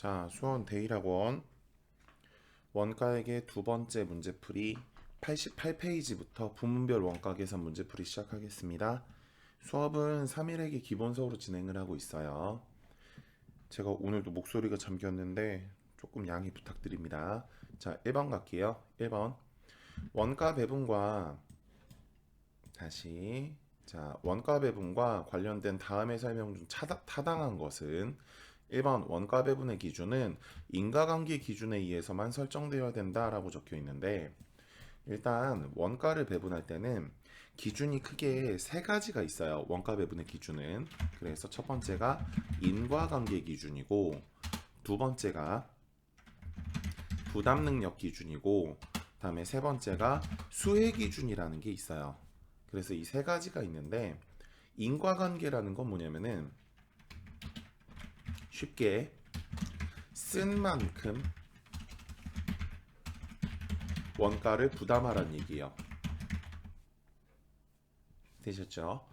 자, 수원 대일학원 원가액의 두 번째 문제풀이 88페이지부터 부문별 원가 계산 문제풀이 시작하겠습니다. 수업은 3일에게 기본서로 진행을 하고 있어요. 제가 오늘도 목소리가 잠겼는데 조금 양해 부탁드립니다. 자, 1번 갈게요. 1번. 원가 배분과 다시 원가 배분과 관련된 다음의 설명 중 타당한 것은 1번 원가 배분의 기준은 인과관계 기준에 의해서만 설정되어야 된다라고 적혀 있는데, 일단 원가를 배분할 때는 기준이 크게 세 가지가 있어요. 원가 배분의 기준은. 그래서 첫 번째가 인과관계 기준이고, 두 번째가 부담 능력 기준이고, 다음에 세 번째가 수혜 기준이라는 게 있어요. 그래서 이 세 가지가 있는데, 인과관계라는 건 뭐냐면은 쉽게 쓴 만큼 원가를 부담하라는 얘기예요. 되셨죠?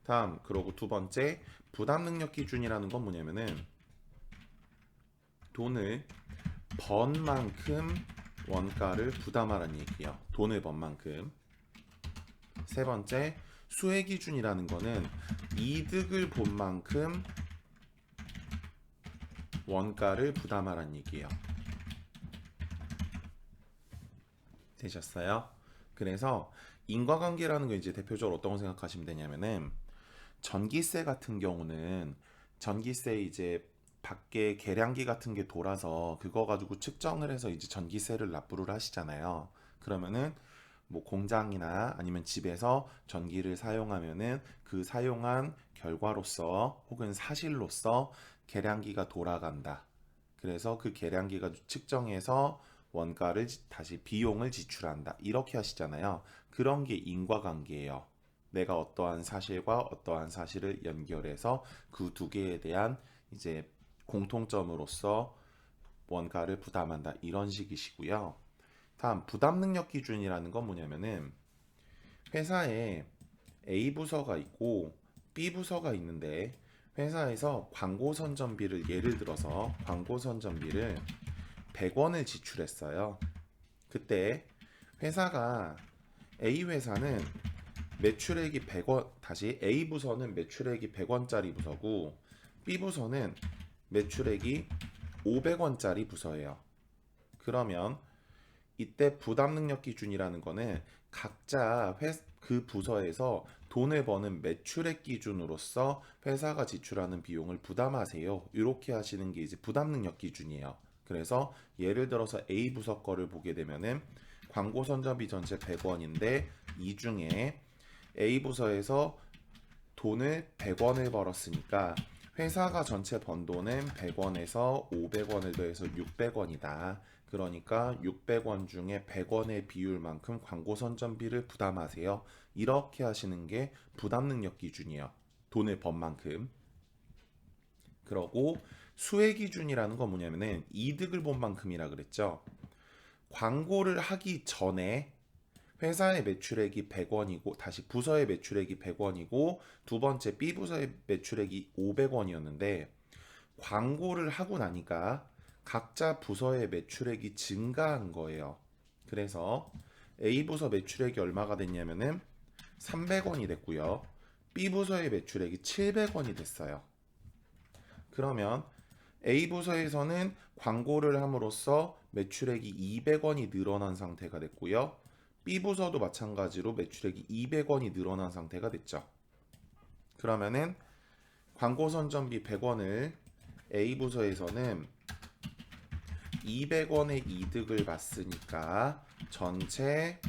다음, 그리고 두 번째 부담 능력 기준이라는 건 뭐냐면은 돈을 번 만큼 원가를 부담하라는 얘기예요. 돈을 번 만큼. 세 번째 수혜 기준이라는 거는 이득을 본 만큼 원가를 부담하라는 얘기예요. 되셨어요? 그래서 인과관계라는 거 이제 대표적으로 어떤 거 생각하시면 되냐면은, 전기세 같은 경우는 전기세 이제 밖에 계량기 같은 게 돌아서 그거 가지고 측정을 해서 이제 전기세를 납부를 하시잖아요. 그러면은 뭐 공장이나 아니면 집에서 전기를 사용하면은 그 사용한 결과로서 혹은 사실로서 계량기가 돌아간다. 그래서 그 계량기가 측정해서 원가를 다시 비용을 지출한다. 이렇게 하시잖아요. 그런 게 인과관계예요. 내가 어떠한 사실과 어떠한 사실을 연결해서 그 두 개에 대한 이제 공통점으로서 원가를 부담한다. 이런 식이시고요. 다음 부담 능력 기준이라는 건 뭐냐면은, 회사에 A 부서가 있고 B 부서가 있는데, 회사에서 광고 선전비를 예를 들어서 광고 선전비를 100원을 지출했어요. 그때 회사가 A 회사는 매출액이 100원, 다시 A 부서는 매출액이 100원짜리 부서고 B 부서는 매출액이 500원짜리 부서예요. 그러면 이때 부담 능력 기준이라는 거는 각자 그 부서에서 돈을 버는 매출액 기준으로서 회사가 지출하는 비용을 부담하세요. 이렇게 하시는 게 이제 부담 능력 기준이에요. 그래서 예를 들어서 A 부서 거를 보게 되면은 광고 선전비 전체 100원인데 이 중에 A 부서에서 돈을 100원을 벌었으니까 회사가 전체 번 돈은 100원에서 500원을 더해서 600원이다. 그러니까 600원 중에 100원의 비율만큼 광고 선전비를 부담하세요. 이렇게 하시는 게 부담 능력 기준이에요. 돈을 번 만큼. 그러고 수혜 기준이라는 건 뭐냐면은 이득을 본 만큼이라 그랬죠. 광고를 하기 전에 회사의 매출액이 100원이고, 다시 부서의 매출액이 100원이고 두 번째 B 부서의 매출액이 500원이었는데, 광고를 하고 나니까 각자 부서의 매출액이 증가한 거예요. 그래서 A 부서 매출액이 얼마가 됐냐면은 300원이 됐고요. B 부서의 매출액이 700원이 됐어요. 그러면 A 부서에서는 광고를 함으로써 매출액이 200원이 늘어난 상태가 됐고요. B 부서도 마찬가지로 매출액이 200원이 늘어난 상태가 됐죠. 그러면은 광고 선전비 100원을 A 부서에서는 200원의 이득을 봤으니까 전체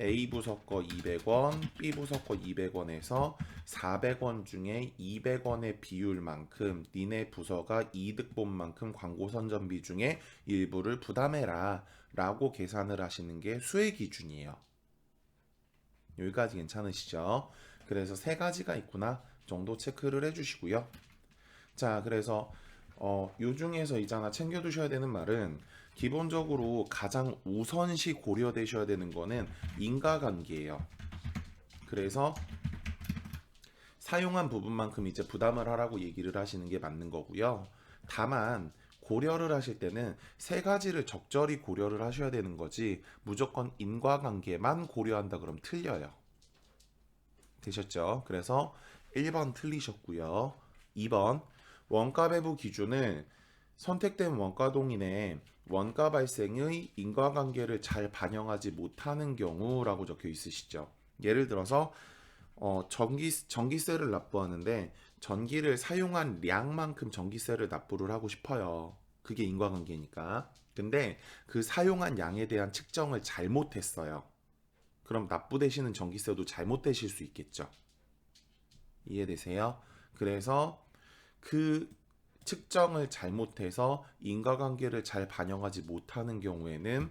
A 부서 거 200원, B 부서 거 200원에서 400원 중에 200원의 비율만큼 니네 부서가 이득 본 만큼 광고 선전비 중에 일부를 부담해라 라고 계산을 하시는 게 수혜 기준이에요. 여기까지 괜찮으시죠? 그래서 세 가지가 있구나 정도 체크를 해주시고요. 자, 그래서 요 중에서 있잖아, 챙겨두셔야 되는 말은 기본적으로 가장 우선시 고려되셔야 되는 거는 인과관계예요. 그래서 사용한 부분만큼 이제 부담을 하라고 얘기를 하시는 게 맞는 거고요. 다만 고려를 하실 때는 세 가지를 적절히 고려를 하셔야 되는 거지 무조건 인과관계만 고려한다 그러면 틀려요. 되셨죠? 그래서 1번 틀리셨고요. 2번 원가 배부 기준을 선택된 원가 동인의 원가 발생의 인과관계를 잘 반영하지 못하는 경우라고 적혀 있으시죠. 예를 들어서 전기세를 납부하는데 전기를 사용한 량만큼 전기세를 납부를 하고 싶어요. 그게 인과관계니까. 근데 그 사용한 양에 대한 측정을 잘못했어요. 그럼 납부되시는 전기세도 잘못되실 수 있겠죠. 이해되세요? 그래서 그 측정을 잘못해서 인과관계를 잘 반영하지 못하는 경우에는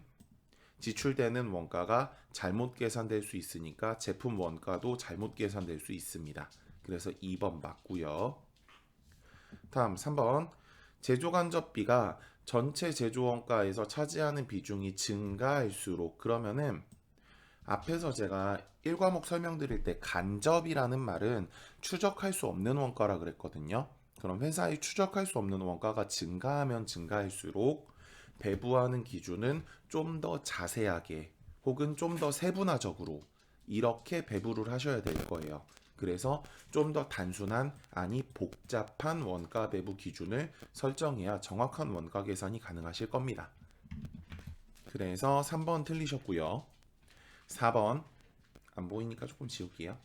지출되는 원가가 잘못 계산될 수 있으니까 제품 원가도 잘못 계산될 수 있습니다. 그래서 2번 맞고요. 다음 3번 제조간접비가 전체 제조원가에서 차지하는 비중이 증가할수록 그러면은 앞에서 제가 1과목 설명드릴 때 간접이라는 말은 추적할 수 없는 원가라 그랬거든요. 그럼 회사의 추적할 수 없는 원가가 증가하면 증가할수록 배부하는 기준은 좀 더 자세하게 혹은 좀 더 세분화적으로 이렇게 배부를 하셔야 될 거예요. 그래서 좀 더 단순한 아니 복잡한 원가 배부 기준을 설정해야 정확한 원가 계산이 가능하실 겁니다. 그래서 3번 틀리셨고요. 4번 안 보이니까 조금 지울게요.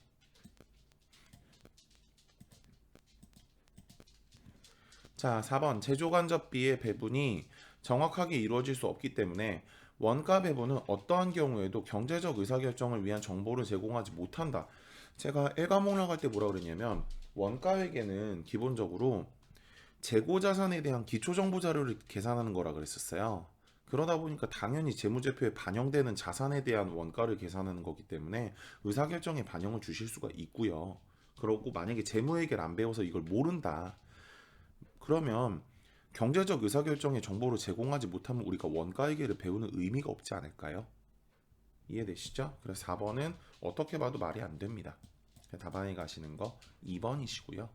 자, 4번 제조간접비의 배분이 정확하게 이루어질 수 없기 때문에 원가 배분은 어떠한 경우에도 경제적 의사결정을 위한 정보를 제공하지 못한다. 제가 1과목 나갈 때 뭐라 그랬냐면 원가회계는 기본적으로 재고 자산에 대한 기초 정보 자료를 계산하는 거라 그랬었어요. 그러다 보니까 당연히 재무제표에 반영되는 자산에 대한 원가를 계산하는 거기 때문에 의사결정에 반영을 주실 수가 있고요. 그러고 만약에 재무회계를 안 배워서 이걸 모른다. 그러면 경제적 의사결정의 정보를 제공하지 못하면 우리가 원가회계를 배우는 의미가 없지 않을까요? 이해되시죠? 그래서 4번은 어떻게 봐도 말이 안 됩니다. 답안에 가시는 거 2번이시고요.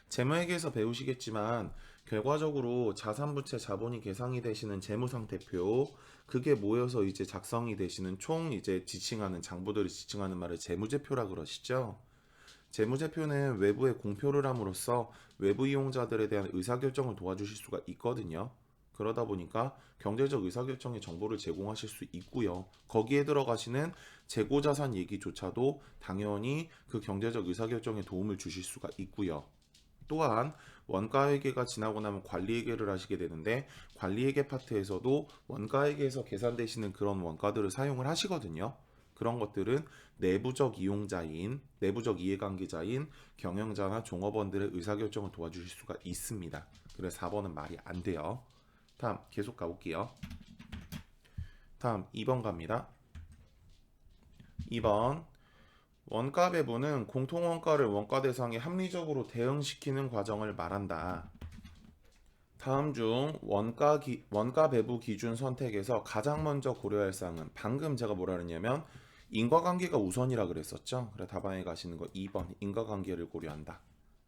재무회계에서 배우시겠지만 결과적으로 자산부채 자본이 계상이 되시는 재무상태표 그게 모여서 이제 작성이 되시는 총 이제 지칭하는 장부들을 지칭하는 말을 재무제표라 그러시죠. 재무제표는 외부에 공표를 함으로써 외부 이용자들에 대한 의사결정을 도와주실 수가 있거든요. 그러다 보니까 경제적 의사결정의 정보를 제공하실 수 있고요. 거기에 들어가시는 재고자산 얘기조차도 당연히 그 경제적 의사결정에 도움을 주실 수가 있고요. 또한 원가회계가 지나고 나면 관리회계를 하시게 되는데 관리회계 파트에서도 원가회계에서 계산되시는 그런 원가들을 사용을 하시거든요. 그런 것들은 내부적 이용자인, 내부적 이해관계자인 경영자나 종업원들의 의사결정을 도와주실 수가 있습니다. 그래서 4번은 말이 안 돼요. 다음 계속 가볼게요. 다음 2번 갑니다. 2번 원가 배분은 공통원가를 원가 대상에 합리적으로 대응시키는 과정을 말한다. 다음 중 원가 배부 기준 선택에서 가장 먼저 고려할 사항은 방금 제가 뭐라 그랬냐면 인과관계가 우선이라 그랬었죠. 그래 답안에 가시는 거 2번 인과관계를 고려한다.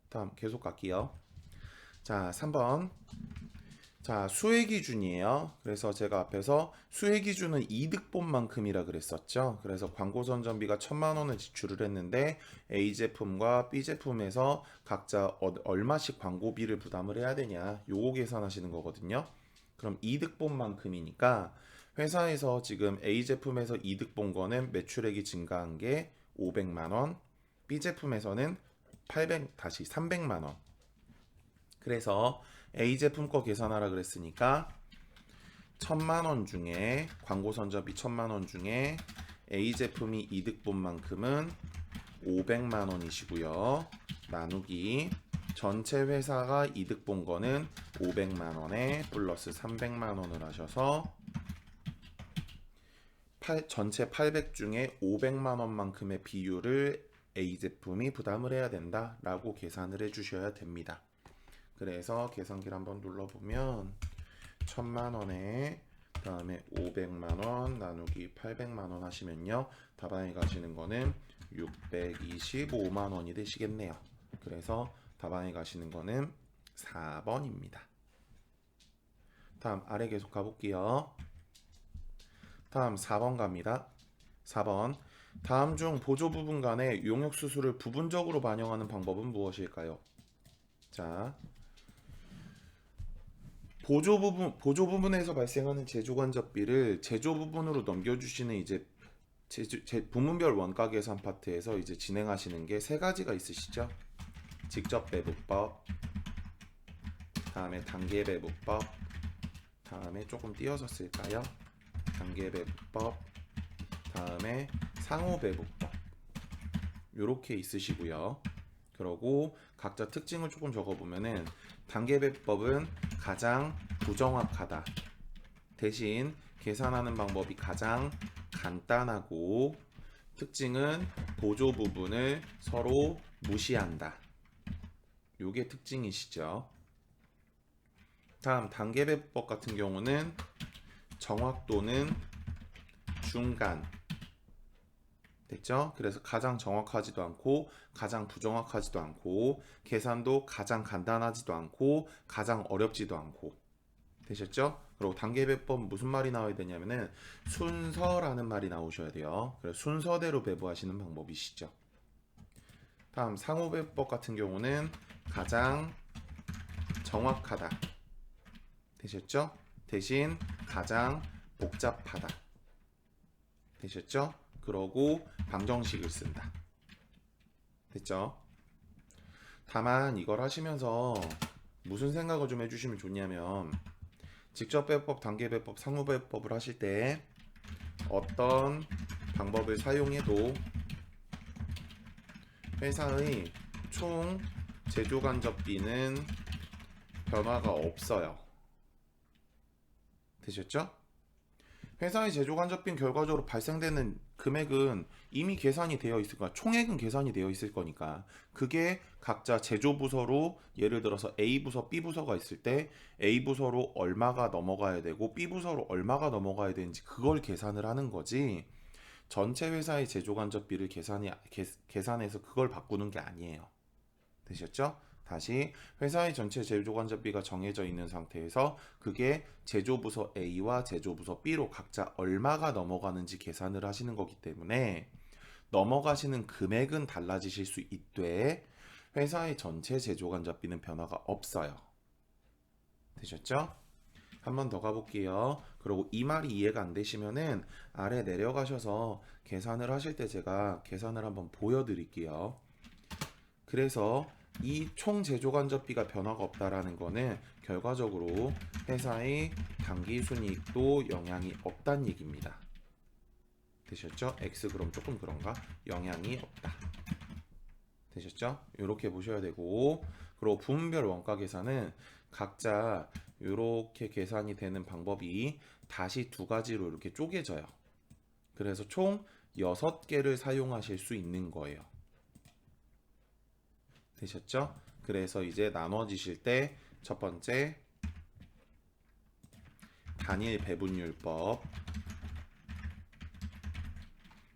다음 계속 갈게요. 자 3번 자 수혜 기준이에요. 그래서 제가 앞에서 수혜 기준은 이득본만큼이라 그랬었죠. 그래서 광고 선전비가 1,000만 원을 지출을 했는데 A 제품과 B 제품에서 각자 얼마씩 광고비를 부담을 해야 되냐 요거 계산하시는 거거든요. 그럼 이득본만큼이니까 회사에서 지금 A 제품에서 이득 본 거는 매출액이 증가한 게 500만 원, B 제품에서는 300만 원. 그래서 A 제품 거 계산하라 그랬으니까 1,000만 원 중에 광고 선전비 1,000만 원 중에 A 제품이 이득 본 만큼은 500만 원이시고요. 나누기 전체 회사가 이득 본 거는 500만 원에 플러스 300만 원을 하셔서 전체 800 중에 500만 원만큼의 비율을 A 제품이 부담을 해야 된다라고 계산을 해주셔야 됩니다. 그래서 계산기를 한번 눌러보면 1,000만 원에 그다음에 500만 원 나누기 800만 원 하시면요. 답안에 가시는 거는 625만 원이 되시겠네요. 그래서 답안에 가시는 거는 4번입니다. 다음 아래 계속 가볼게요. 다음 4번 갑니다. 4번. 다음 중 보조 부분 간의 용역 수수를 부분적으로 반영하는 방법은 무엇일까요? 자, 보조 부분에서 발생하는 제조 간접비를 제조 부분으로 넘겨주시는 이제 부문별 원가 계산 파트에서 이제 진행하시는 게 세 가지가 있으시죠? 직접 배분법, 다음에 단계 배분법, 다음에 조금 띄어서 쓸까요? 단계 배분법, 다음에 상호 배분법. 요렇게 있으시고요. 그러고 각자 특징을 조금 적어보면은 단계 배분법은 가장 부정확하다. 대신 계산하는 방법이 가장 간단하고 특징은 보조 부분을 서로 무시한다. 요게 특징이시죠. 다음 단계 배분법 같은 경우는 정확도는 중간. 됐죠? 그래서 가장 정확하지도 않고 가장 부정확하지도 않고 계산도 가장 간단하지도 않고 가장 어렵지도 않고. 되셨죠? 그리고 단계 배법 무슨 말이 나와야 되냐면은 순서라는 말이 나오셔야 돼요. 그래서 순서대로 배부하시는 방법이시죠. 다음 상호 배법 같은 경우는 가장 정확하다. 되셨죠? 대신 가장 복잡하다. 되셨죠? 그러고 방정식을 쓴다. 됐죠? 다만 이걸 하시면서 무슨 생각을 좀 해주시면 좋냐면 직접 배법, 단계 배법, 상호 배법을 하실 때 어떤 방법을 사용해도 회사의 총 제조 간접비는 변화가 없어요. 되셨죠? 회사의 제조 간접비는 결과적으로 발생되는 금액은 이미 계산이 되어 있을 거야. 총액은 계산이 되어 있을 거니까. 그게 각자 제조 부서로 예를 들어서 A 부서, B 부서가 있을 때 A 부서로 얼마가 넘어가야 되고 B 부서로 얼마가 넘어가야 되는지 그걸 계산을 하는 거지. 전체 회사의 제조 간접비를 계산해서 그걸 바꾸는 게 아니에요. 되셨죠? 다시 회사의 전체 제조 간접비가 정해져 있는 상태에서 그게 제조부서 A와 제조부서 B로 각자 얼마가 넘어가는지 계산을 하시는 거기 때문에 넘어가시는 금액은 달라지실 수 있되 회사의 전체 제조 간접비는 변화가 없어요. 되셨죠? 한 번 더 가볼게요. 그리고 이 말이 이해가 안 되시면은 아래 내려가셔서 계산을 하실 때 제가 계산을 한번 보여드릴게요. 그래서 이 총 제조 간접비가 변화가 없다라는 거는 결과적으로 회사의 당기 순이익도 영향이 없다는 얘기입니다. 되셨죠? X 그럼 조금 그런가? 영향이 없다. 되셨죠? 이렇게 보셔야 되고 그리고 부문별 원가 계산은 각자 이렇게 계산이 되는 방법이 다시 두 가지로 이렇게 쪼개져요. 그래서 총 6개를 사용하실 수 있는 거예요. 되셨죠? 그래서 이제 나눠지실 때 첫 번째 단일 배분율법,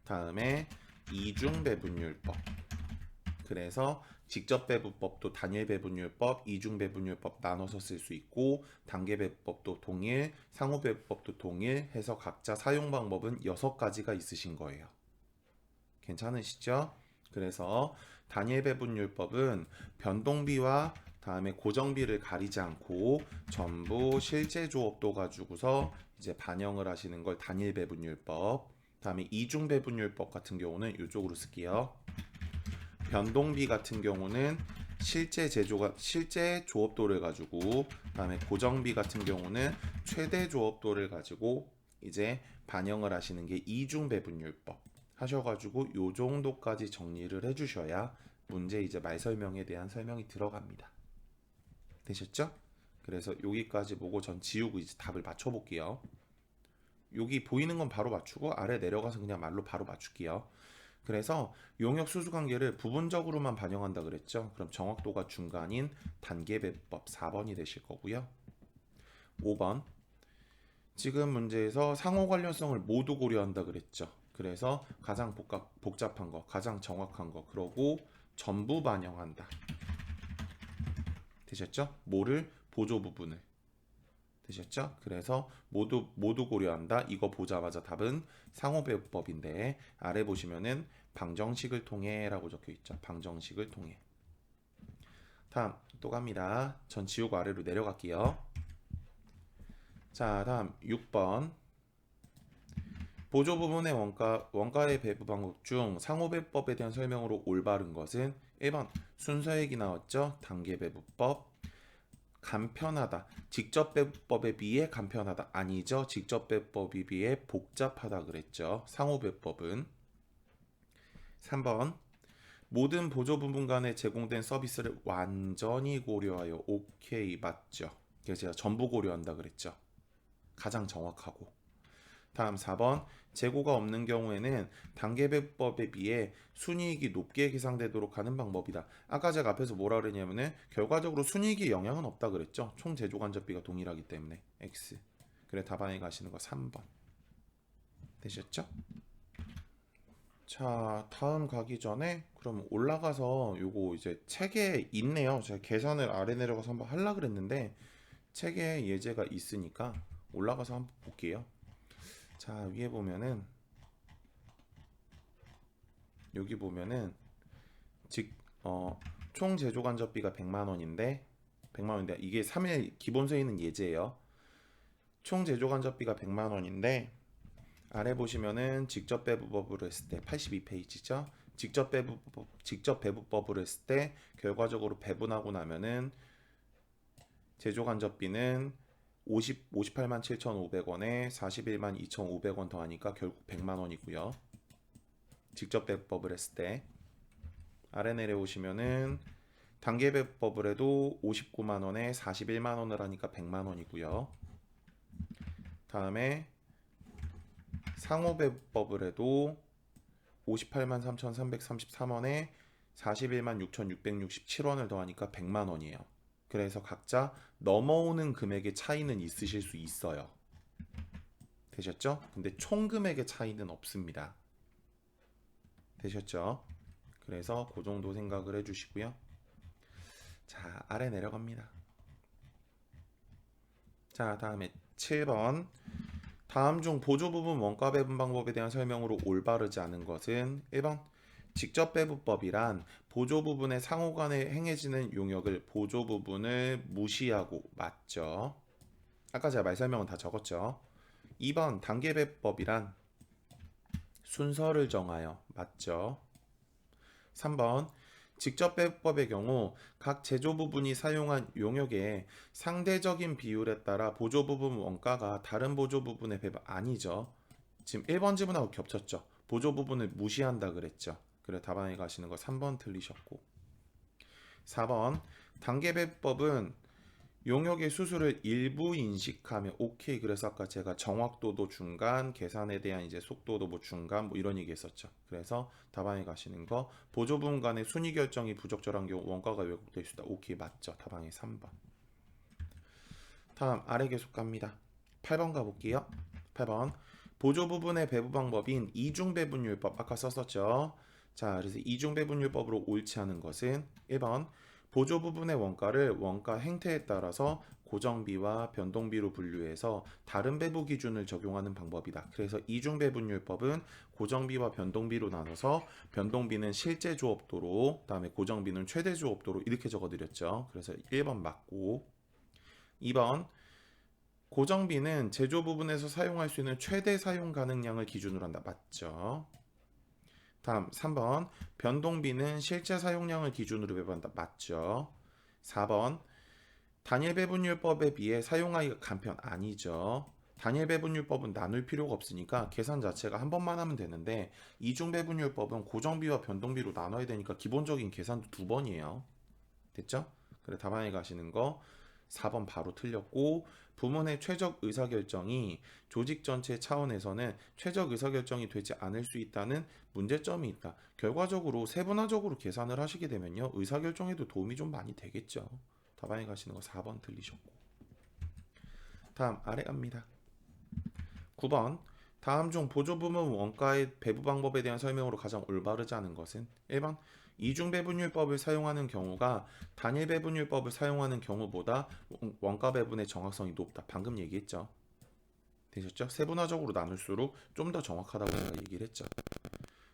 다음에 이중 배분율법. 그래서 직접 배분법도 단일 배분율법, 이중 배분율법 나눠서 쓸 수 있고 단계 배분법도 동일, 상호 배분법도 동일 해서 각자 사용 방법은 6가지가 있으신 거예요. 괜찮으시죠? 그래서 단일 배분율법은 변동비와 다음에 고정비를 가리지 않고 전부 실제 조업도 가지고서 이제 반영을 하시는 걸 단일 배분율법. 다음에 이중 배분율법 같은 경우는 이쪽으로 쓸게요. 변동비 같은 경우는 실제 조업도를 가지고 그다음에 고정비 같은 경우는 최대 조업도를 가지고 이제 반영을 하시는 게 이중 배분율법 하셔가지고 요 정도까지 정리를 해주셔야 문제 이제 말 설명에 대한 설명이 들어갑니다. 되셨죠? 그래서 여기까지 보고 전 지우고 이제 답을 맞춰볼게요. 여기 보이는 건 바로 맞추고 아래 내려가서 그냥 말로 바로 맞출게요. 그래서 용역 수수 관계를 부분적으로만 반영한다 그랬죠. 그럼 정확도가 중간인 단계 배법 4번이 되실 거고요. 5번. 지금 문제에서 상호 관련성을 모두 고려한다 그랬죠. 그래서 가장 복잡한 거, 가장 정확한 거, 그러고 전부 반영한다. 되셨죠? 뭐를? 보조 부분을. 되셨죠? 그래서 모두 고려한다. 이거 보자마자 답은 상호배분법인데 아래 보시면은 방정식을 통해라고 적혀 있죠. 방정식을 통해. 다음 또 갑니다. 전 지우고 아래로 내려갈게요. 자, 다음 6번. 보조 부분의 원가의 배분 방법 중 상호배분법에 대한 설명으로 올바른 것은 1번 순서 얘기 나왔죠. 단계 배분법. 간편하다. 직접 배분법에 비해 간편하다. 아니죠. 직접 배분법에 비해 복잡하다 그랬죠. 상호 배분법은. 3번. 모든 보조 부분 간에 제공된 서비스를 완전히 고려하여. 오케이, 맞죠. 그래서 제가 전부 고려한다 그랬죠. 가장 정확하고. 다음 4번. 재고가 없는 경우에는 단계 배분법에 비해 순이익이 높게 계산되도록 하는 방법이다. 아까 제가 앞에서 뭐라 그랬냐면은 결과적으로 순이익에 영향은 없다 그랬죠. 총 제조 간접비가 동일하기 때문에 X. 그래 답안에 가시는 거 3번. 되셨죠? 자, 다음 가기 전에 그럼 올라가서 요거 이제 책에 있네요. 제가 계산을 아래 내려가서 한번 하려 그랬는데 책에 예제가 있으니까 올라가서 한번 볼게요. 자, 위에 보면은 여기 보면은 총 제조 간접비가 100만 원인데 이게 3일 기본서에 있는 예제예요. 총 제조 간접비가 100만 원인데 아래 보시면은 직접 배부법으로 했을 때 82페이지죠. 직접 배부법으로 했을 때 결과적으로 배분하고 나면은 제조 간접비는 58만 7,500원에 41만 2,500원 더하니까 결국 100만 원이고요. 직접 배부법을 했을 때 아래 내려오시면은 단계 배부법을 해도 59만 원에 41만 원을 하니까 100만 원이고요. 다음에 상호 배부법을 해도 58만 3,333원에 41만 6,667원을 더하니까 100만 원이에요. 그래서 각자 넘어오는 금액의 차이는 있으실 수 있어요. 되셨죠? 근데 총 금액의 차이는 없습니다. 되셨죠? 그래서 그 정도 생각을 해주시고요. 자, 아래 내려갑니다. 자, 다음에 7번. 다음 중 보조 부분 원가 배분 방법에 대한 설명으로 올바르지 않은 것은 1번 직접 배분법이란 보조 부분의 상호 간에 행해지는 용역을 보조 부분을 무시하고. 맞죠? 아까 제가 말 설명은 다 적었죠. 2번 단계 배분법이란 순서를 정하여. 맞죠? 3번 직접 배분법의 경우 각 제조 부분이 사용한 용역의 상대적인 비율에 따라 보조 부분 원가가 다른 보조 부분의 배분. 아니죠. 지금 1번 지문하고 겹쳤죠. 보조 부분을 무시한다 그랬죠. 그래 답안에 가시는 거 3번 틀리셨고. 4번 단계 배분법은 용역의 수수를 일부 인식하며. 오케이. 그래서 아까 제가 정확도도 중간, 계산에 대한 이제 속도도 뭐 중간 뭐 이런 얘기 했었죠. 그래서 답안에 가시는 거 보조 부분 간의 순위 결정이 부적절한 경우 원가가 왜곡될 수 있다. 오케이. 맞죠. 답안이 3번. 다음 아래 계속 갑니다. 8번 가볼게요. 8번 보조 부분의 배분 방법인 이중 배분율법 아까 썼었죠. 자, 그래서 이중 배분율법으로 옳지 않은 것은 1번 보조 부분의 원가를 원가 행태에 따라서 고정비와 변동비로 분류해서 다른 배분 기준을 적용하는 방법이다. 그래서 이중 배분율법은 고정비와 변동비로 나눠서 변동비는 실제 조업도로, 그다음에 고정비는 최대 조업도로 이렇게 적어드렸죠. 그래서 1번 맞고. 2번 고정비는 제조 부분에서 사용할 수 있는 최대 사용 가능량을 기준으로 한다. 맞죠? 다음 3번 변동비는 실제 사용량을 기준으로 배분한다. 맞죠? 4번 단일 배분율법에 비해 사용하기가 간편. 아니죠. 단일 배분율법은 나눌 필요가 없으니까 계산 자체가 한 번만 하면 되는데 이중 배분율법은 고정비와 변동비로 나눠야 되니까 기본적인 계산도 두 번이에요. 됐죠? 그래 답안에 가시는 거 4번 바로 틀렸고, 부문의 최적 의사결정이 조직 전체 차원에서는 최적 의사결정이 되지 않을 수 있다는 문제점이 있다. 결과적으로 세분화적으로 계산을 하시게 되면요 의사결정에도 도움이 좀 많이 되겠죠. 답안에 가시는 거 4번 틀리셨고. 다음 아래 갑니다. 9번 다음 중 보조 부분 원가의 배분 방법에 대한 설명으로 가장 올바르지 않은 것은 1번 이중 배분율법을 사용하는 경우가 단일 배분율법을 사용하는 경우보다 원가 배분의 정확성이 높다. 방금 얘기했죠. 되셨죠? 세분화적으로 나눌수록 좀 더 정확하다고 제가 얘기를 했죠.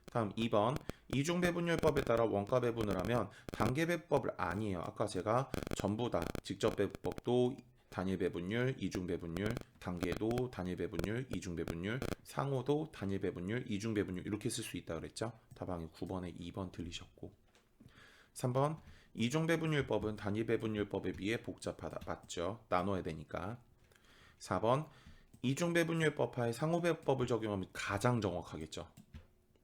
다음 2번 이중 배분율법에 따라 원가 배분을 하면 단계 배분법을 아니에요. 아까 제가 전부 다 직접 배분법도 단일 배분율, 이중 배분율, 단계도 단일 배분율, 이중 배분율, 상호도 단일 배분율, 이중 배분율 이렇게 쓸 수 있다고 그랬죠. 답안이 9번에 2번 틀리셨고 3번 이중 배분율법은 단일 배분율법에 비해 복잡하다. 맞죠. 나눠야 되니까. 4번 이중 배분율법하에 상호 배분법을 적용하면 가장 정확하겠죠.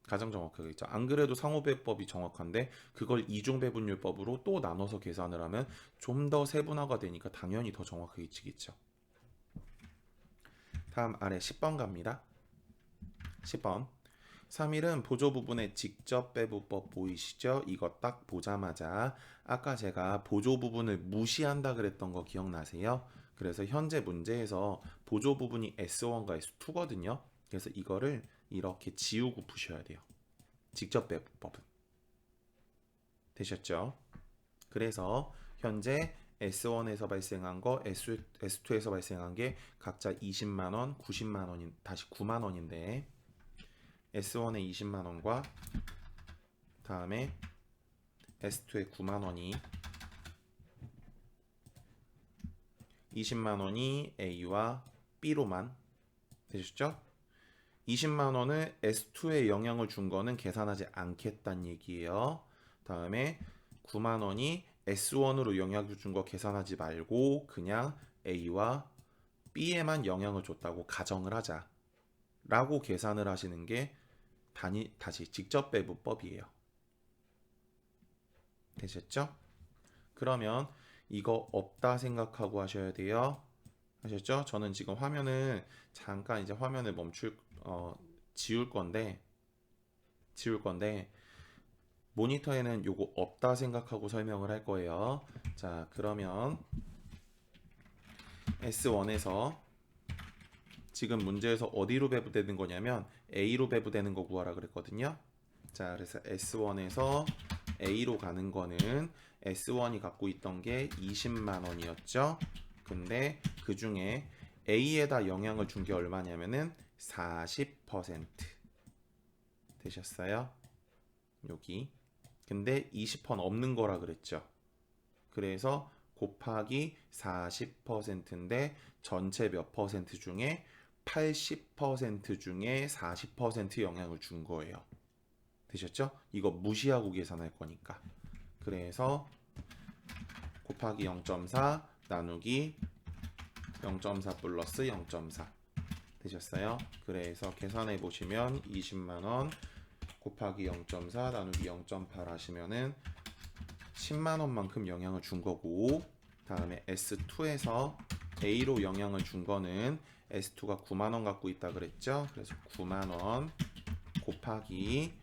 가장 정확하겠죠. 안 그래도 상호배법이 정확한데 그걸 이중배분율법으로 또 나눠서 계산을 하면 좀 더 세분화가 되니까 당연히 더 정확하게 치겠죠. 다음 아래 10번 갑니다. 10번 3일은 보조 부분의 직접 배분법 보이시죠? 이거 딱 보자마자 아까 제가 보조 부분을 무시한다 그랬던 거 기억나세요? 그래서 현재 문제에서 보조 부분이 S1과 S2거든요. 그래서 이거를 이렇게 지우고 푸셔야 돼요. 직접 배분법은. 되셨죠? 그래서 현재 S1에서 발생한 거, S2에서 발생한 게 각자 20만 원, 90만 원인 다시 9만 원인데 S1의 20만 원과 다음에 S2의 9만 원이 20만 원이 A와 B로만 되셨죠? 20만 원을 S2에 영향을 준 거는 계산하지 않겠다는 얘기예요. 다음에 9만 원이 S1으로 영향을 준 거 계산하지 말고 그냥 A와 B에만 영향을 줬다고 가정을 하자. 라고 계산을 하시는 게 다시 직접 배분법이에요. 되셨죠? 그러면 이거 없다 생각하고 하셔야 돼요. 아셨죠? 저는 지금 화면을 잠깐 이제 화면을 지울 건데 모니터에는 요거 없다 생각하고 설명을 할 거예요. 자, 그러면 S1에서 지금 문제에서 어디로 배분되는 거냐면 A로 배분되는 거 구하라 그랬거든요. 자, 그래서 S1에서 A로 가는 거는 S1이 갖고 있던 게 20만 원이었죠. 근데 그 중에 A에다 영향을 준 게 얼마냐면은 40% 되셨어요. 여기. 근데 20% 없는 거라 그랬죠. 그래서 곱하기 40%인데 전체 몇 퍼센트 중에 80% 중에 40% 영향을 준 거예요. 되셨죠? 이거 무시하고 계산할 거니까. 그래서 곱하기 0.4 나누기 0.4 플러스 0.4 되셨어요? 그래서 계산해 보시면 20만 원 곱하기 0.4 나누기 0.8 하시면은 10만 원만큼 영향을 준 거고 다음에 S2에서 A로 영향을 준 거는 S2가 9만 원 갖고 있다 그랬죠? 그래서 9만 원 곱하기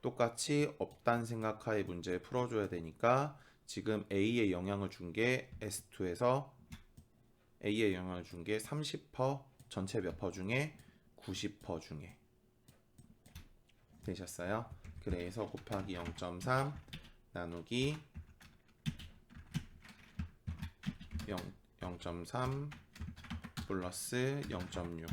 똑같이 없단 생각하에 문제 풀어줘야 되니까 지금 A에 영향을 준 게 S2에서 A에 영향을 준 게 30% 전체 몇 퍼 중에 90% 중에 되셨어요? 그래서 곱하기 0.3 나누기 0.3 플러스 0.6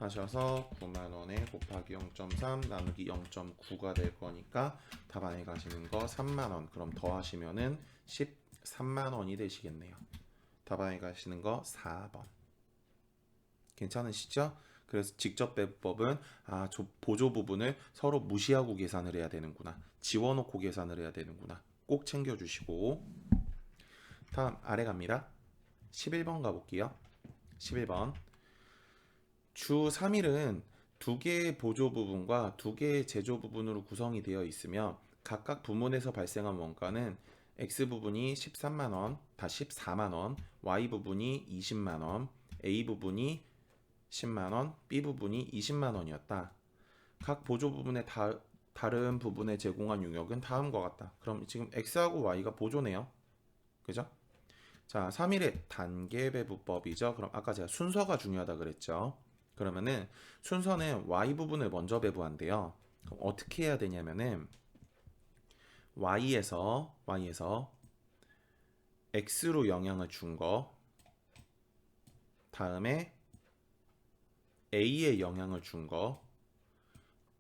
하셔서 9만원에 곱하기 0.3 나누기 0.9가 될 거니까 답안에 가시는 거 3만원. 그럼 더하시면은 13만원이 되시겠네요. 답안에 가시는 거 4번. 괜찮으시죠? 그래서 직접 배분법은 보조 부분을 서로 무시하고 계산을 해야 되는구나. 지워놓고 계산을 해야 되는구나. 꼭 챙겨주시고 다음 아래 갑니다. 11번 가볼게요. 11번 주 3일은 두 개의 보조 부분과 두 개의 제조 부분으로 구성이 되어 있으며 각각 부문에서 발생한 원가는 X 부분이 13만원, 다 14만원, Y 부분이 20만원, A 부분이 10만원, B 부분이 20만원이었다. 각 보조 부분의 다른 부분에 제공한 용역은 다음과 같다. 그럼 지금 X하고 Y가 보조네요. 그죠? 자, 3일의 단계 배분법이죠. 그럼 아까 제가 순서가 중요하다 그랬죠. 그러면은 순서는 y 부분을 먼저 배부한대요. 그럼 어떻게 해야 되냐면은 y에서 x로 영향을 준 거, 다음에 a에 영향을 준 거,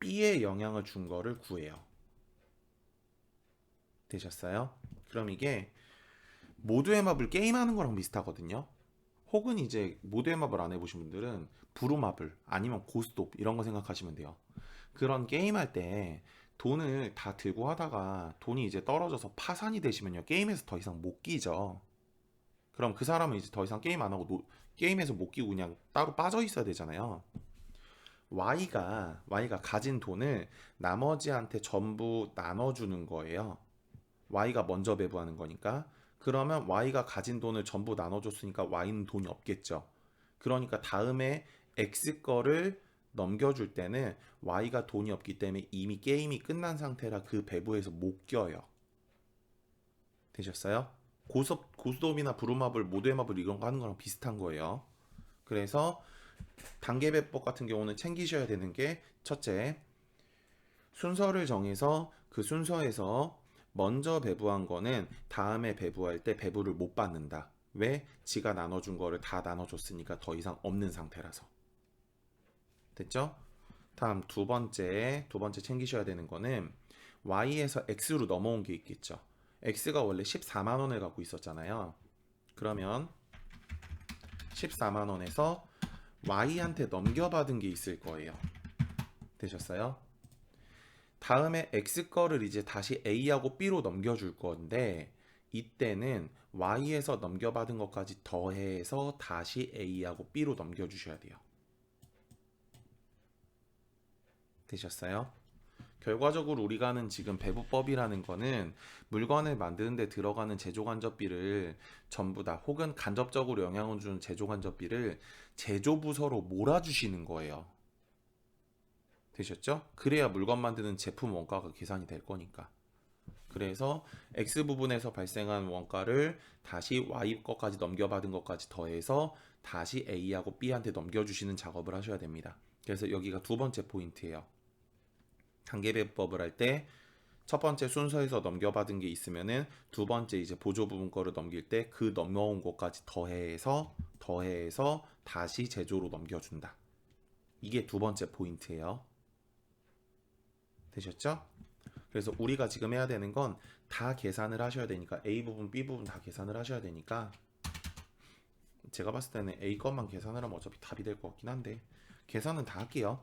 b에 영향을 준 거를 구해요. 되셨어요? 그럼 이게 모두의 마블 게임하는 거랑 비슷하거든요. 혹은 이제 모두의 마블 안 해보신 분들은 브루마블 아니면 고스톱 이런 거 생각하시면 돼요. 그런 게임할 때 돈을 다 들고 하다가 돈이 이제 떨어져서 파산이 되시면요, 게임에서 더 이상 못 끼죠. 그럼 그 사람은 이제 더 이상 게임 안 하고 게임에서 못 끼고 그냥 따로 빠져 있어야 되잖아요. Y가 가진 돈을 나머지한테 전부 나눠주는 거예요. Y가 먼저 배부하는 거니까. 그러면 Y가 가진 돈을 전부 나눠줬으니까 Y는 돈이 없겠죠. 그러니까 다음에 X 거를 넘겨줄 때는 Y가 돈이 없기 때문에 이미 게임이 끝난 상태라 그 배부에서 못 껴요. 되셨어요? 고스톱이나 브루마블, 모두의 마블 이런 거 하는 거랑 비슷한 거예요. 그래서 단계배법 같은 경우는 챙기셔야 되는 게 첫째, 순서를 정해서 그 순서에서 먼저 배부한 거는 다음에 배부할 때 배부를 못 받는다. 왜? 지가 나눠준 거를 다 나눠줬으니까 더 이상 없는 상태라서. 됐죠? 다음 두 번째 챙기셔야 되는 거는 Y에서 X로 넘어온 게 있겠죠. X가 원래 14만 원을 갖고 있었잖아요. 그러면 14만 원에서 Y한테 넘겨받은 게 있을 거예요. 되셨어요? 다음에 X 거를 이제 다시 A하고 B로 넘겨줄 건데 이때는 Y에서 넘겨받은 것까지 더해서 다시 A하고 B로 넘겨주셔야 돼요. 되셨어요? 결과적으로 우리가 하는 지금 배부법이라는 거는 물건을 만드는 데 들어가는 제조간접비를 전부 다 혹은 간접적으로 영향을 주는 제조간접비를 제조부서로 몰아주시는 거예요. 되셨죠? 그래야 물건 만드는 제품 원가가 계산이 될 거니까. 그래서 X 부분에서 발생한 원가를 다시 Y 것까지 넘겨받은 것까지 더해서 다시 A하고 B한테 넘겨주시는 작업을 하셔야 됩니다. 그래서 여기가 두 번째 포인트예요. 단계배법을 할 때 첫 번째 순서에서 넘겨받은 게 있으면은 두 번째 이제 보조 부분 거를 넘길 때 그 넘어온 것까지 더해서 다시 제조로 넘겨준다. 이게 두 번째 포인트예요. 되셨죠? 그래서 우리가 지금 해야 되는 건 다 계산을 하셔야 되니까 A 부분, B 부분 다 계산을 하셔야 되니까 제가 봤을 때는 A 것만 계산을 하면 어차피 답이 될 것 같긴 한데 계산은 다 할게요.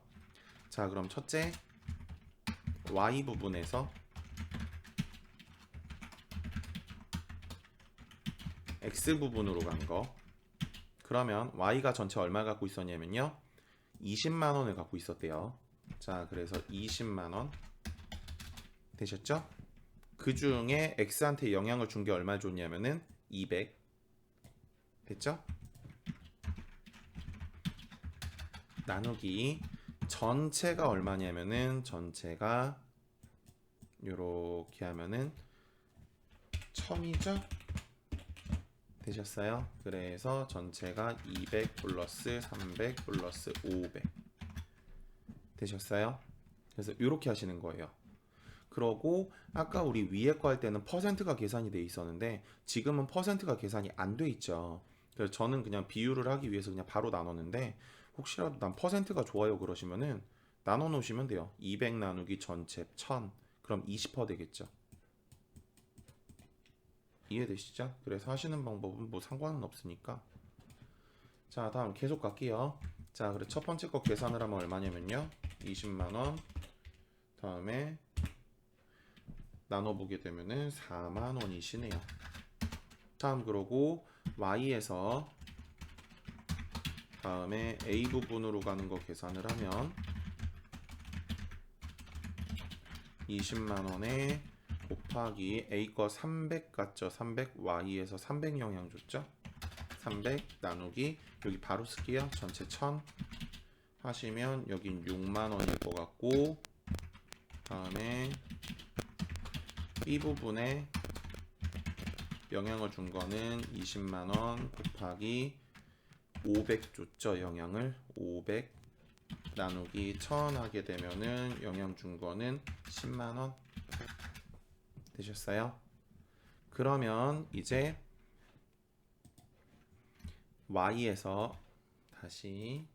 자, 그럼 첫째 Y 부분에서 X 부분으로 간 거. 그러면 Y가 전체 얼마 갖고 있었냐면요, 20만 원을 갖고 있었대요. 자, 그래서 20만 원 되셨죠? 그 중에 X한테 영향을 준 게 얼마 줬냐면은 200 됐죠? 나누기 전체가 얼마냐면은 전체가 요렇게 하면은 1000이죠? 되셨어요? 그래서 전체가 200 플러스 300 플러스 500 되셨어요? 그래서 이렇게 하시는 거예요. 그러고 아까 우리 위에 거 할 때는 퍼센트가 계산이 돼 있었는데 지금은 퍼센트가 계산이 안 돼 있죠. 그래서 저는 그냥 비율을 하기 위해서 그냥 바로 나눴는데 혹시라도 난 퍼센트가 좋아요 그러시면은 나눠 놓으시면 돼요. 200 나누기 전체 1000 그럼 20% 되겠죠. 이해되시죠? 그래서 하시는 방법은 뭐 상관은 없으니까. 자, 다음 계속 갈게요. 자, 그래 첫 번째 거 계산을 하면 얼마냐면요, 20만 원 다음에 나눠보게 되면은 4만 원이시네요. 다음 그러고 Y에서 다음에 A 부분으로 가는 거 계산을 하면 20만 원에 곱하기 A 거 300 같죠? 300 Y에서 300 영향 줬죠? 300 나누기 여기 바로 쓸게요. 전체 1000 하시면 여긴 6만 원일 것 같고 다음에 B 부분에 영향을 준 거는 20만 원 곱하기 500 줬죠. 영향을 500 나누기 1000 하게 되면은 영향 준 거는 10만 원 되셨어요? 그러면 이제 y에서 다시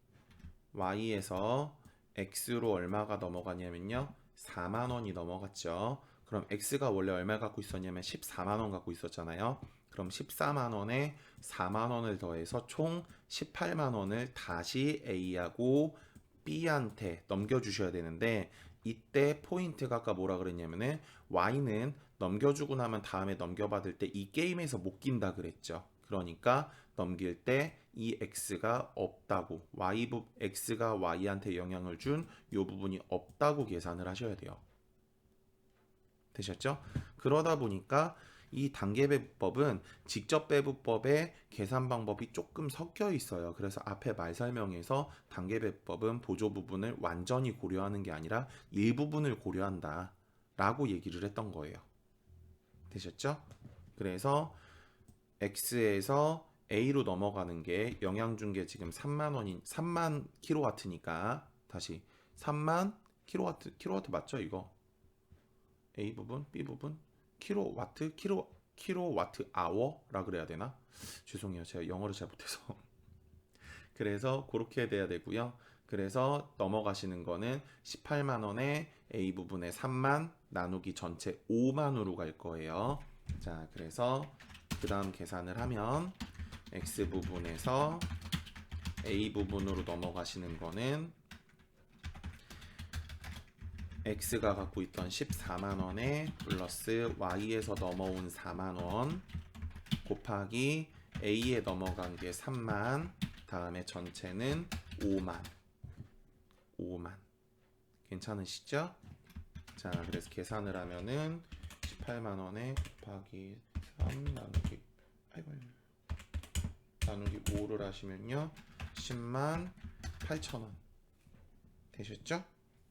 y에서 x로 얼마가 넘어가냐면요. 4만 원이 넘어갔죠. 그럼 x가 원래 얼마 갖고 있었냐면 14만 원 갖고 있었잖아요. 그럼 14만 원에 4만 원을 더해서 총 18만 원을 다시 A하고 B한테 넘겨주셔야 되는데 이때 포인트가 아까 뭐라 그랬냐면은 Y는 넘겨주고 나면 다음에 넘겨받을 때 이 게임에서 못 낀다 그랬죠. 그러니까 넘길 때 이 x가 없다고 x가 y한테 영향을 준 이 부분이 없다고 계산을 하셔야 돼요. 되셨죠? 그러다 보니까 이 단계배분법은 직접배분법의 계산 방법이 조금 섞여 있어요. 그래서 앞에 말 설명에서 단계배분법은 보조 부분을 완전히 고려하는 게 아니라 일부분을 고려한다 라고 얘기를 했던 거예요. 되셨죠? 그래서 X에서 A로 넘어가는 게 영향 준 게 지금 3만 킬로와트니까 다시 3만 킬로와트 맞죠 이거? A 부분, B 부분, 킬로와트 아워라 그래야 되나? 죄송해요. 제가 영어를 잘 못해서. 그래서 그렇게 돼야 되고요. 그래서 넘어가시는 거는 18만 원에 A 부분에 3만 나누기 전체 5만으로 갈 거예요. 자, 그래서 그 다음 계산을 하면 X 부분에서 A 부분으로 넘어가시는 거는 X가 갖고 있던 14만 원에 플러스 Y에서 넘어온 4만 원 곱하기 A에 넘어간 게 3만 다음에 전체는 5만 괜찮으시죠? 자, 그래서 계산을 하면은 18만 원에 곱하기 3 나누기 5를 하시면요 10만 8천 원 되셨죠?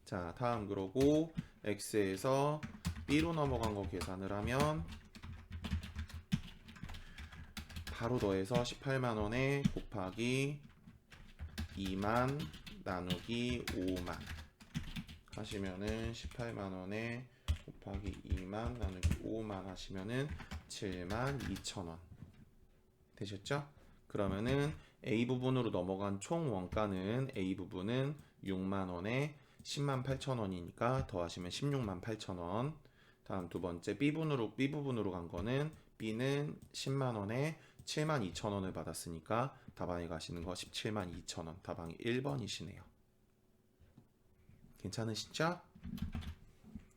자, 다음 그러고 X에서 B로 넘어간 거 계산을 하면 바로 더해서 18만 원에 곱하기 2만 나누기 5만 하시면은 18만 원에 곱하기 2만 나누기 5만 하시면은 7만 2천 원 되셨죠? 그러면은 A 부분으로 넘어간 총 원가는 A 부분은 6만 원에 10만 8천 원이니까 더하시면 16만 8천 원. 다음 두 번째 B 부분으로 간 거는 B는 10만 원에 7만 2천 원을 받았으니까 답안에 가시는 거 17만 2천 원. 답안이 1번이시네요. 괜찮으시죠?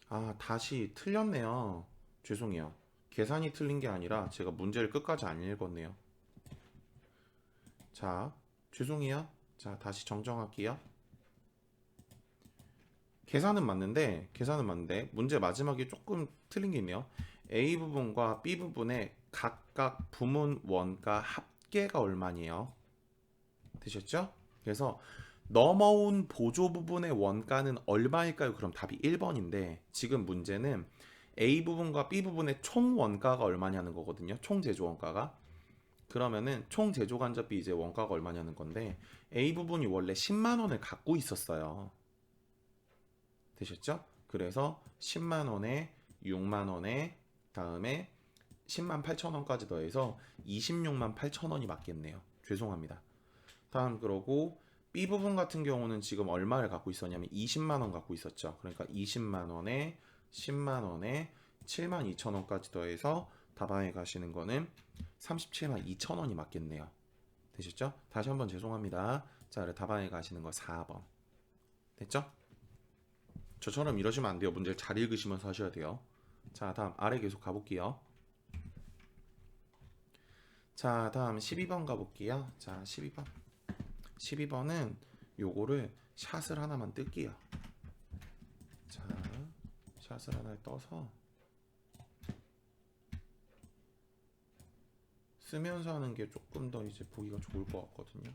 아, 다시 틀렸네요. 죄송해요. 계산이 틀린 게 아니라 제가 문제를 끝까지 안 읽었네요. 자, 죄송해요. 자, 다시 정정할게요. 계산은 맞는데 문제 마지막에 조금 틀린 게 있네요. A 부분과 B 부분의 각각 부문 원가 합계가 얼마니에요? 되셨죠? 그래서 넘어온 보조 부분의 원가는 얼마일까요? 그럼 답이 1번인데 지금 문제는 A 부분과 B 부분의 총 원가가 얼마냐는 거거든요. 총 제조 원가가. 그러면은 총 제조 간접비 이제 원가가 얼마냐는 건데 A 부분이 원래 10만 원을 갖고 있었어요. 되셨죠? 그래서 10만 원에 6만 원에 다음에 10만 8천 원까지 더해서 26만 8천 원이 맞겠네요. 죄송합니다. 다음 그러고 B 부분 같은 경우는 지금 얼마를 갖고 있었냐면 20만 원 갖고 있었죠. 그러니까 20만 원에 10만 원에 7만 2천 원까지 더해서 답안에 가시는 거는 37만 2천 원이 맞겠네요. 되셨죠? 다시 한번 죄송합니다. 자, 답안에 가시는 거 4번. 됐죠? 저처럼 이러시면 안 돼요. 문제를 잘 읽으시면서 하셔야 돼요. 자, 다음 아래 계속 가볼게요. 자, 다음 12번 가볼게요. 자, 12번. 12번은 요거를 샷을 하나만 뜰게요. 자, 샷을 하나 떠서 쓰면서 하는 게 조금 더 이제 보기가 좋을 것 같거든요.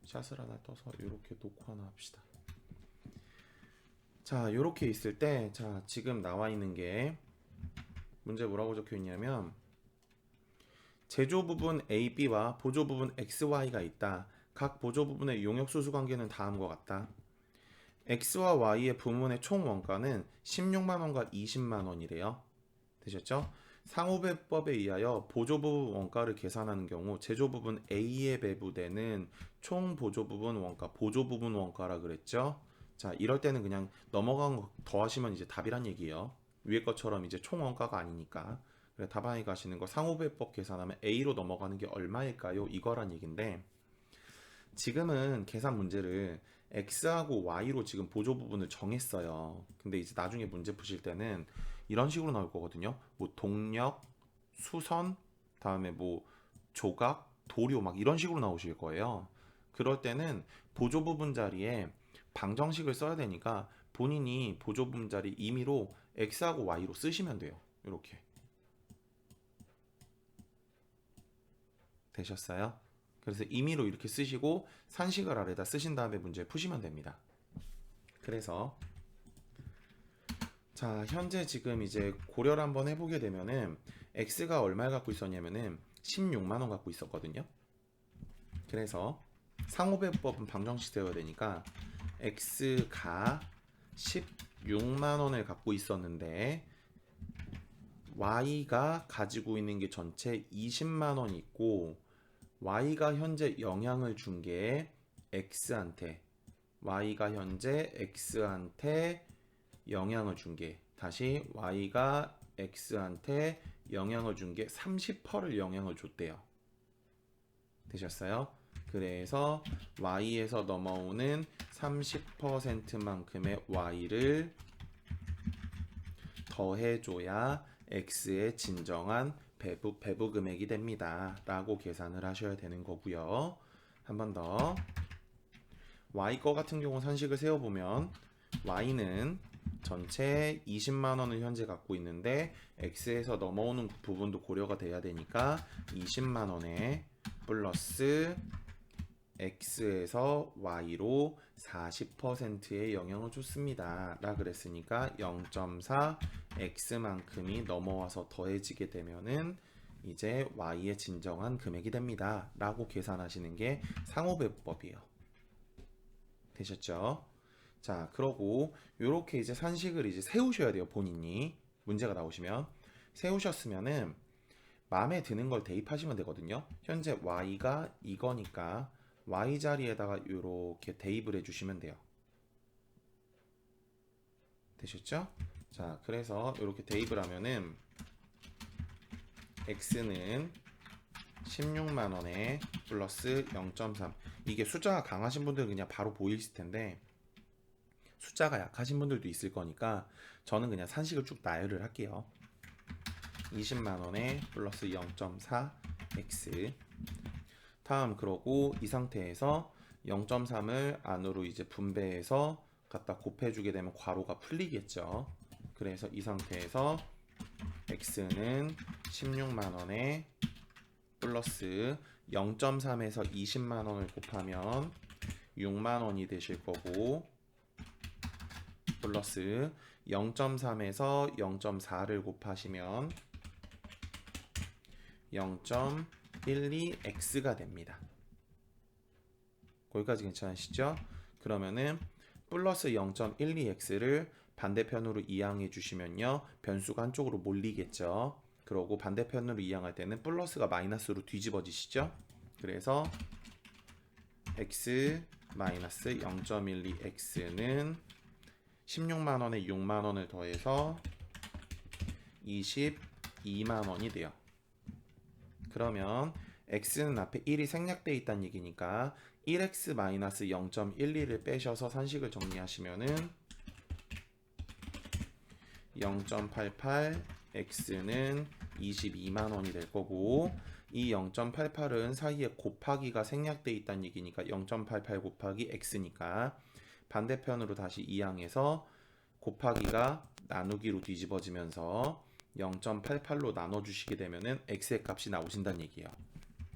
샷을 하나 떠서 이렇게 놓고 하나 합시다. 자, 이렇게 있을 때, 자, 지금 나와 있는 게 문제 뭐라고 적혀 있냐면 제조 부분 A, B와 보조 부분 X, Y가 있다. 각 보조 부분의 용역 수수 관계는 다음과 같다. X와 Y의 부문의 총 원가는 16만 원과 20만 원이래요. 되셨죠? 상호배법에 의하여 보조 부분 원가를 계산하는 경우 제조 부분 A에 배부되는 총 보조 부분 원가, 보조 부분 원가라 그랬죠? 자, 이럴 때는 그냥 넘어간 거 더하시면 이제 답이란 얘기예요. 위에 것처럼 이제 총 원가가 아니니까. 그래, 답안에 가시는 거 상호배법 계산하면 A로 넘어가는 게 얼마일까요? 이거란 얘긴데 지금은 계산 문제를 X하고 Y로 지금 보조 부분을 정했어요. 근데 이제 나중에 문제 푸실 때는 이런 식으로 나올 거거든요. 뭐 동력, 수선, 다음에 뭐 조각, 도료 막 이런 식으로 나오실 거예요. 그럴 때는 보조 부분 자리에 방정식을 써야 되니까 본인이 보조 부분 자리 임의로 X하고 Y로 쓰시면 돼요. 이렇게. 되셨어요? 그래서 임의로 이렇게 쓰시고 산식을 아래다 쓰신 다음에 문제 푸시면 됩니다. 그래서 자, 현재 지금 이제 고려를 한번 해보게 되면은 X가 얼마를 갖고 있었냐면은 16만 원 갖고 있었거든요. 그래서 상호배법은 방정식 세워야 되니까 X가 16만 원을 갖고 있었는데 Y가 가지고 있는 게 전체 20만 원 있고 Y가 현재 영향을 준 게 X한테 Y가 현재 X한테 영향을 준 게 다시 Y가 X한테 영향을 준 게 30%를 영향을 줬대요. 되셨어요? 그래서 Y에서 넘어오는 30%만큼의 Y를 더해줘야 X의 진정한 배부 금액이 됩니다. 라고 계산을 하셔야 되는 거고요. 한 번 더. Y 거 같은 경우 산식을 세워보면 Y는 전체 20만 원을 현재 갖고 있는데 X에서 넘어오는 부분도 고려가 돼야 되니까 20만 원에 플러스 X에서 Y로 40%의 영향을 줬습니다. 라 그랬으니까 0.4 X만큼이 넘어와서 더해지게 되면은 이제 Y의 진정한 금액이 됩니다. 라고 계산하시는 게 상호배법이에요. 되셨죠? 자, 그러고 요렇게 이제 산식을 이제 세우셔야 돼요. 본인이 문제가 나오시면 세우셨으면은 마음에 드는 걸 대입하시면 되거든요. 현재 Y가 이거니까 Y 자리에다가 이렇게 대입을 해주시면 돼요. 되셨죠? 자, 그래서 이렇게 대입을 하면은 X는 16만 원에 플러스 0.3. 이게 숫자가 강하신 분들은 그냥 바로 보일 텐데 숫자가 약하신 분들도 있을 거니까 저는 그냥 산식을 쭉 나열을 할게요. 20만 원에 플러스 0.4 X. 다음 그러고 이 상태에서 0.3을 안으로 이제 분배해서 갖다 곱해주게 되면 괄호가 풀리겠죠. 그래서 이 상태에서 X는 16만 원에 플러스 0.3에서 20만 원을 곱하면 6만 원이 되실 거고 플러스 0.3에서 0.4를 곱하시면 0.12x가 됩니다. 거기까지 괜찮으시죠? 그러면은 플러스 0.12x를 반대편으로 이항해 주시면요. 변수가 한쪽으로 몰리겠죠. 그러고 반대편으로 이항할 때는 플러스가 마이너스로 뒤집어지시죠. 그래서 x 마이너스 0.12x는 16만 원에 6만 원을 더해서 22만 원이 돼요. 그러면 x는 앞에 1이 생략되어 있다는 얘기니까 1x 마이너스 0.12를 빼셔서 산식을 정리하시면은 0.88x는 22만 원이 될 거고 이 0.88은 사이에 곱하기가 생략되어 있다는 얘기니까 0.88 곱하기 x니까 반대편으로 다시 이항해서 곱하기가 나누기로 뒤집어지면서 0.88로 나눠주시게 되면은 x의 값이 나오신다는 얘기예요.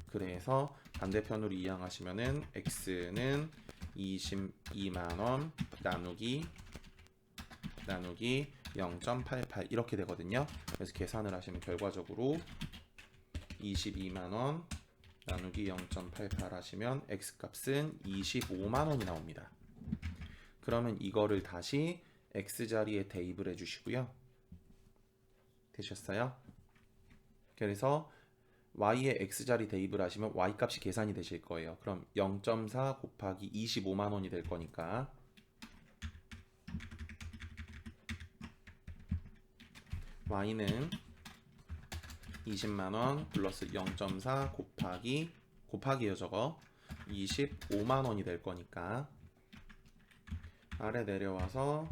그래서 반대편으로 이항하시면은 x는 22만원 나누기 0.88 이렇게 되거든요. 그래서 계산을 하시면 결과적으로 22만원 나누기 0.88 하시면 x값은 25만 원이 나옵니다. 그러면 이거를 다시 x자리에 대입을 해주시고요. 되셨어요? 그래서 y에 x자리 대입을 하시면 y값이 계산이 되실 거예요. 그럼 0.4 곱하기 25만 원이 될 거니까 y는 20만 원 플러스 0.4 곱하기요 저거 25만 원이 될 거니까 아래 내려와서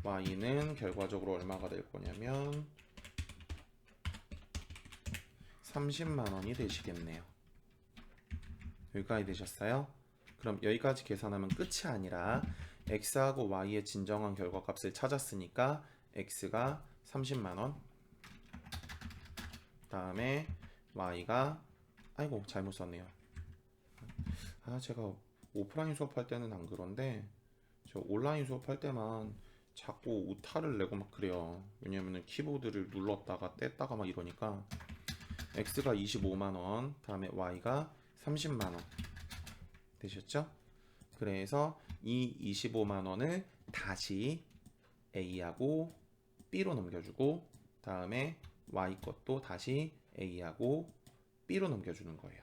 y는 결과적으로 얼마가 될 거냐면 30만 원이 되시겠네요. 여기까지 되셨어요? 그럼 여기까지 계산하면 끝이 아니라 x하고 y의 진정한 결과값을 찾았으니까 x가 30만 원, 다음에 y가 아이고 잘못 썼네요. 제가 오프라인 수업할 때는 안 그런데 저 온라인 수업할 때만 자꾸 오타를 내고 막 그래요. 왜냐면은 키보드를 눌렀다가 뗐다가 막 이러니까 x가 25만 원, 다음에 y가 30만 원 되셨죠? 그래서 이 25만 원을 다시 a하고 b로 넘겨주고 다음에 y 것도 다시 a하고 b로 넘겨주는 거예요.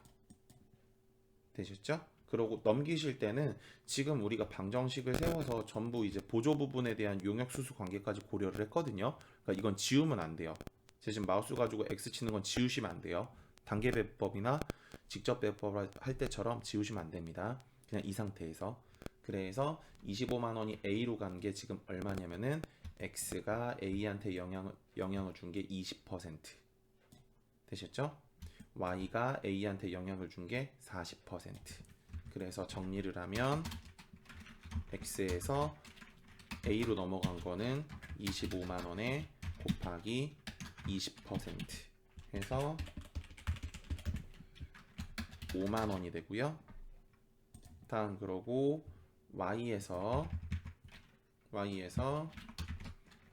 되셨죠? 그러고 넘기실 때는 지금 우리가 방정식을 세워서 전부 이제 보조 부분에 대한 용역수수 관계까지 고려를 했거든요. 그러니까 이건 지우면 안 돼요. 제가 지금 마우스 가지고 X 치는 건 지우시면 안 돼요. 단계 배법이나 직접 배법 할 때처럼 지우시면 안 됩니다. 그냥 이 상태에서. 그래서 25만 원이 A로 간 게 지금 얼마냐면은 X가 A한테 영향을 준 게 20% 되셨죠? Y가 A한테 영향을 준 게 40%. 그래서 정리를 하면 X에서 A로 넘어간 거는 25만 원에 곱하기 20% 해서 5만 원이 되고요. 다음 그러고 Y에서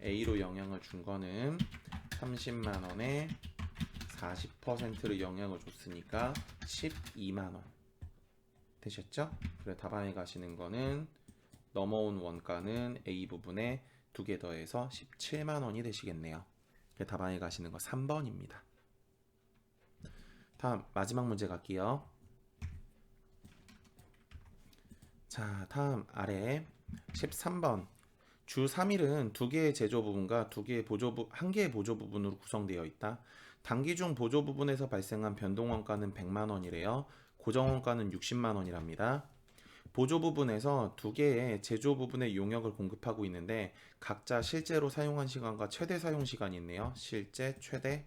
A로 영향을 준 거는 30만 원에 40%를 영향을 줬으니까 12만 원 되셨죠? 그래 답안에 가시는 거는 넘어온 원가는 A 부분에 2개 더해서 17만 원이 되시겠네요. 그래 답안에 가시는 거 3번입니다. 다음 마지막 문제 갈게요. 자, 다음 아래 13번 주 3일은 2개의 제조 부분과 1개의 보조 부분으로 구성되어 있다. 단기 중 보조 부분에서 발생한 변동 원가는 100만 원이래요. 고정 원가는 60만 원이랍니다. 보조 부분에서 2개의 제조 부분의 용역을 공급하고 있는데 각자 실제로 사용한 시간과 최대 사용 시간이 있네요. 실제, 최대.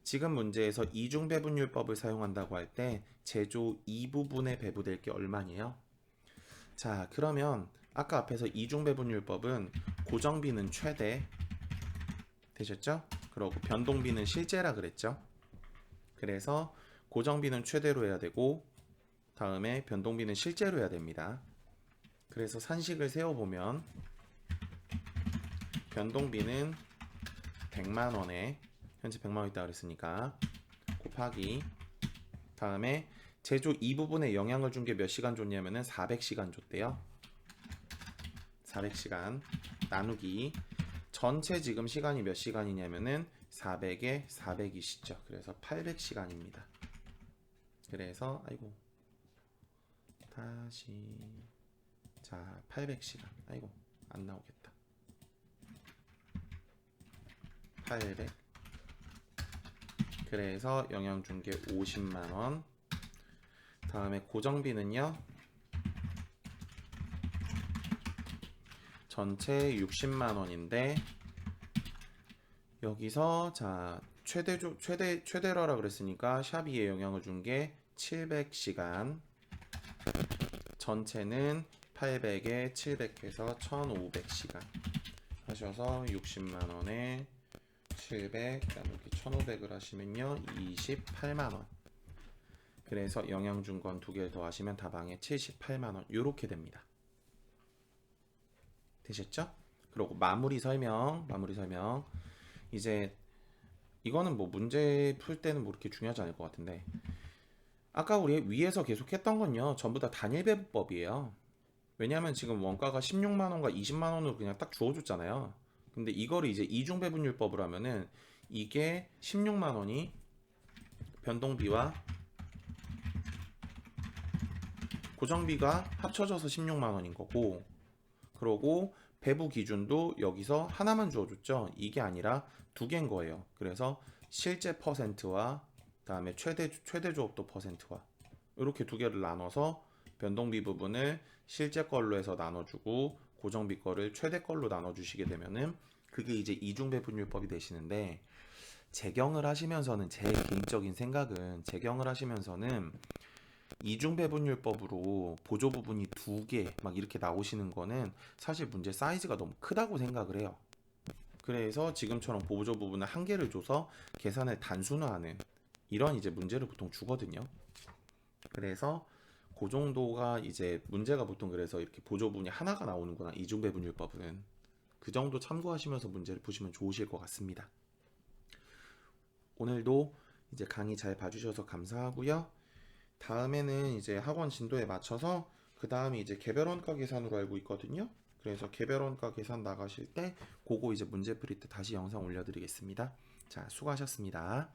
지금 문제에서 이중 배분율법을 사용한다고 할 때 제조 2부분에 배부될 게 얼마니에요? 자, 그러면 아까 앞에서 이중 배분율법은 고정비는 최대 되셨죠? 그리고 변동비는 실제라 그랬죠? 그래서 고정비는 최대로 해야 되고 다음에 변동비는 실제로 해야 됩니다. 그래서 산식을 세워보면 변동비는 100만 원에 현재 100만 원 있다고 그랬으니까 곱하기 다음에 제조 이 부분에 영향을 준 게 몇 시간 줬냐면은 400시간 줬대요. 400시간 나누기 전체 지금 시간이 몇 시간이냐면은 400에 400이시죠. 그래서 800시간입니다. 그래서 아이고 다시 자 800시간 아이고 안 나오겠다. 800 그래서 영향 준 게 50만 원. 다음에 고정비는요. 전체 60만 원인데 여기서 자 최대로라 그랬으니까 샵2에 영향을 준 게 700시간. 전체는 800에 700해서 1500시간 하셔서 60만 원에 700 나누기 1500을 하시면요 28만 원. 그래서 영향 준 건 2개를 더 하시면 다방에 78만 원 요렇게 됩니다. 되셨죠? 그리고 마무리 설명 이제 이거는 뭐 문제 풀 때는 뭐 이렇게 중요하지 않을 것 같은데 아까 우리 위에서 계속 했던 건요, 전부 다 단일 배분법이에요. 왜냐하면 지금 원가가 16만 원과 20만 원으로 그냥 딱 주어줬잖아요. 근데 이거를 이제 이중 배분율법으로 하면은 이게 16만 원이 변동비와 고정비가 합쳐져서 16만 원인 거고, 그러고 배부 기준도 여기서 하나만 주어줬죠. 이게 아니라 두 개인 거예요. 그래서 실제 퍼센트와 그다음에 최대 조업도 퍼센트와 이렇게 두 개를 나눠서 변동비 부분을 실제 걸로 해서 나눠주고 고정비 거를 최대 걸로 나눠주시게 되면은 그게 이제 이중 배분율법이 되시는데, 재경을 하시면서는 제 개인적인 생각은 재경을 하시면서는 이중 배분율법으로 보조 부분이 두 개 막 이렇게 나오시는 거는 사실 문제 사이즈가 너무 크다고 생각을 해요. 그래서 지금처럼 보조 부분을 한 개를 줘서 계산을 단순화하는 이런 이제 문제를 보통 주거든요. 그래서 그 정도가 이제 문제가 보통, 그래서 이렇게 보조 부분이 하나가 나오는구나, 이중 배분율법은. 그 정도 참고하시면서 문제를 푸시면 좋으실 것 같습니다. 오늘도 이제 강의 잘 봐주셔서 감사하고요. 다음에는 이제 학원 진도에 맞춰서 그 다음이 이제 개별원가 계산으로 알고 있거든요. 그래서 개별원가 계산 나가실 때 그거 이제 문제 풀이 때 다시 영상 올려드리겠습니다. 자, 수고하셨습니다.